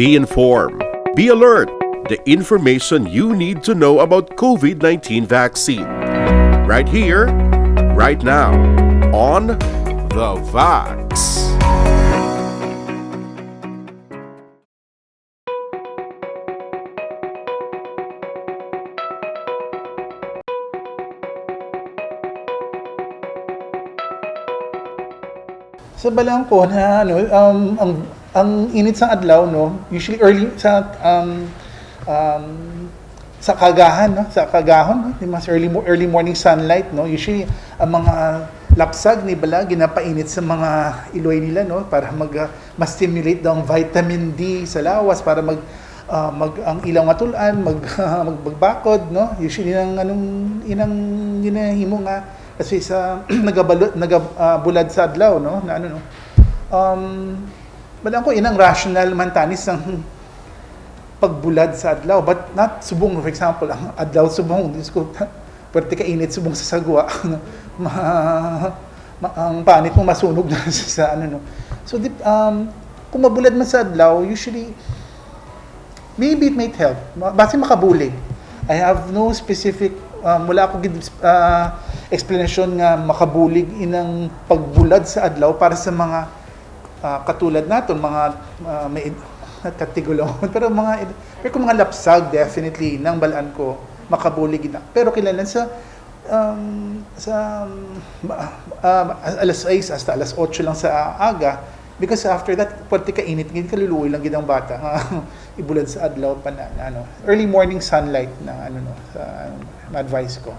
Be informed. Be alert. The information you need to know about COVID-19 vaccine. Right here, right now, on The Vax. Sa balangko na ang init sa adlaw, no, usually early sa kagahan, no, sa kagahon, no, mas early morning sunlight, no, usually ang mga lapsag ni bala ginapainit sa mga iloy nila, no, para ma-stimulate daw ang vitamin D sa lawas para ang ilaw nga tulan magbakod, no, usually inang ginahimo nga kasi sa nagabulad sa adlaw, no, na ano, no, balang ko inang rational man tanis ng pagbulad sa adlaw, but not subong, for example, ang adlaw subong, disko pwerte ka init subong sa sagwa, ang panit mo masunog na sa ano, no. So kung mabulad man sa adlaw, usually maybe it might help base makabulig. I have no specific wala ako explanation nga makabulig inang pagbulad sa adlaw para sa mga katulad naton, mga may katigulong pero kung mga lapsag, definitely nang balaan ko makabulig ina. Pero kailangan sa alas 6 hasta alas 8 lang sa aga, because after that pwede ka init, hindi ka luluoy lang gidang bata ibulad sa adlaw pa na early morning sunlight na sa advice ko.